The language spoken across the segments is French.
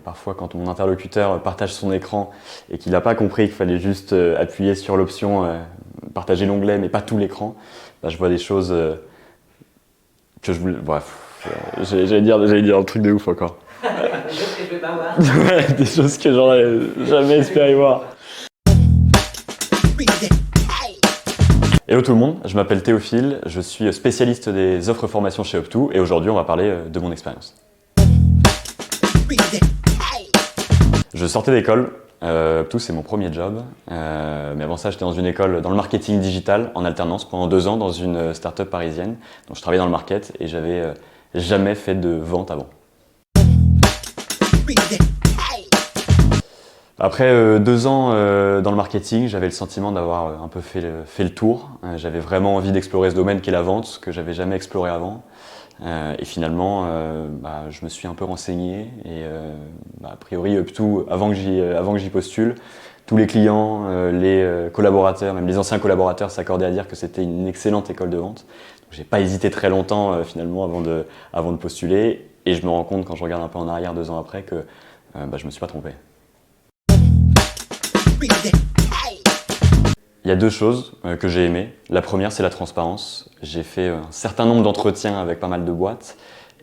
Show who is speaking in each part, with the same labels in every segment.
Speaker 1: parfois quand mon interlocuteur partage son écran et qu'il n'a pas compris qu'il fallait juste appuyer sur l'option partager l'onglet mais pas tout l'écran, bah, je vois des choses que je voulais... Bref, j'allais dire un truc de ouf encore.
Speaker 2: Des choses que je veux pas voir.
Speaker 1: Ouais, des choses que j'aurais jamais espéré voir. Hello tout le monde, je m'appelle Théophile, je suis spécialiste des offres formation chez Up2 et aujourd'hui on va parler de mon expérience. Je sortais d'école, Up2 c'est mon premier job, mais avant ça j'étais dans une école dans le marketing digital en alternance pendant 2 ans dans une start-up parisienne. Donc je travaillais dans le market et j'avais jamais fait de vente avant. Après 2 ans dans le marketing, j'avais le sentiment d'avoir un peu fait le tour. J'avais vraiment envie d'explorer ce domaine qu'est la vente, que j'avais jamais exploré avant. Et finalement, je me suis un peu renseigné et a priori Up2, avant que j'y postule, tous les clients, les collaborateurs, même les anciens collaborateurs s'accordaient à dire que c'était une excellente école de vente. Donc j'ai pas hésité très longtemps finalement avant de postuler et je me rends compte quand je regarde un peu en arrière 2 ans après que je me suis pas trompé. Il y a 2 choses que j'ai aimées. La première, c'est la transparence. J'ai fait un certain nombre d'entretiens avec pas mal de boîtes.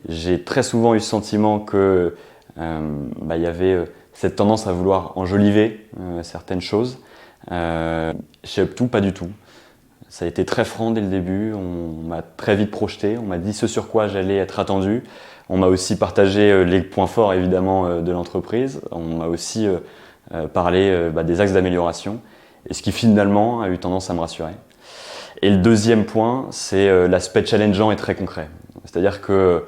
Speaker 1: J'ai très souvent eu le sentiment que y avait cette tendance à vouloir enjoliver certaines choses. Chez Up2, pas du tout. Ça a été très franc dès le début. On m'a très vite projeté. On m'a dit ce sur quoi j'allais être attendu. On m'a aussi partagé les points forts évidemment de l'entreprise. On m'a aussi parlé des axes d'amélioration. Et ce qui finalement a eu tendance à me rassurer. Et le deuxième point, c'est l'aspect challengeant et très concret. C'est-à-dire que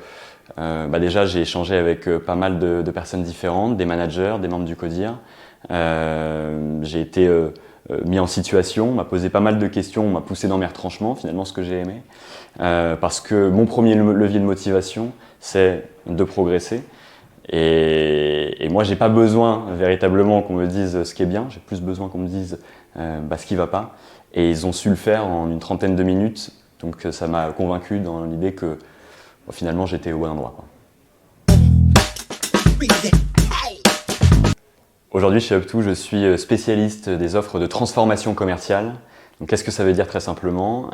Speaker 1: déjà j'ai échangé avec pas mal de personnes différentes, des managers, des membres du CODIR. J'ai été mis en situation, on m'a posé pas mal de questions, on m'a poussé dans mes retranchements, finalement ce que j'ai aimé. Parce que mon premier levier de motivation, c'est de progresser. Et moi, j'ai pas besoin véritablement qu'on me dise ce qui est bien, j'ai plus besoin qu'on me dise ce qui va pas. Et ils ont su le faire en une trentaine de minutes, donc ça m'a convaincu dans l'idée que finalement j'étais au bon endroit, quoi. Aujourd'hui chez Up2, je suis spécialiste des offres de transformation commerciale. Donc qu'est-ce que ça veut dire très simplement?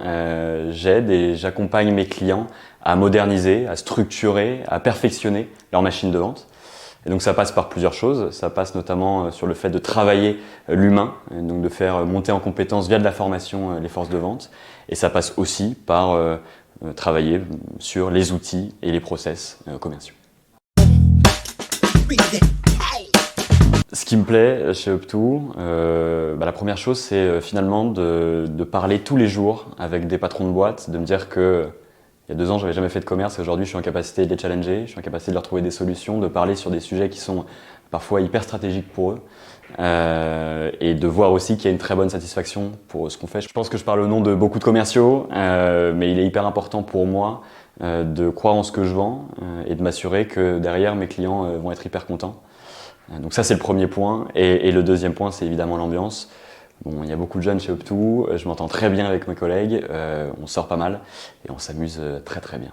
Speaker 1: J'aide et j'accompagne mes clients à moderniser, à structurer, à perfectionner leur machine de vente. Et donc ça passe par plusieurs choses. Ça passe notamment sur le fait de travailler l'humain, donc de faire monter en compétence via de la formation les forces de vente. Et ça passe aussi par travailler sur les outils et les process commerciaux. Ce qui me plaît chez Up2, la première chose, c'est finalement de parler tous les jours avec des patrons de boîte, de me dire que il y a 2 ans, j'avais jamais fait de commerce et aujourd'hui, je suis en capacité de les challenger, je suis en capacité de leur trouver des solutions, de parler sur des sujets qui sont parfois hyper stratégiques pour eux et de voir aussi qu'il y a une très bonne satisfaction pour ce qu'on fait. Je pense que je parle au nom de beaucoup de commerciaux, mais il est hyper important pour moi de croire en ce que je vends et de m'assurer que derrière, mes clients vont être hyper contents. Donc ça, c'est le premier point. Et le deuxième point, c'est évidemment l'ambiance. Bon, il y a beaucoup de jeunes chez Up2, je m'entends très bien avec mes collègues, on sort pas mal et on s'amuse très très bien.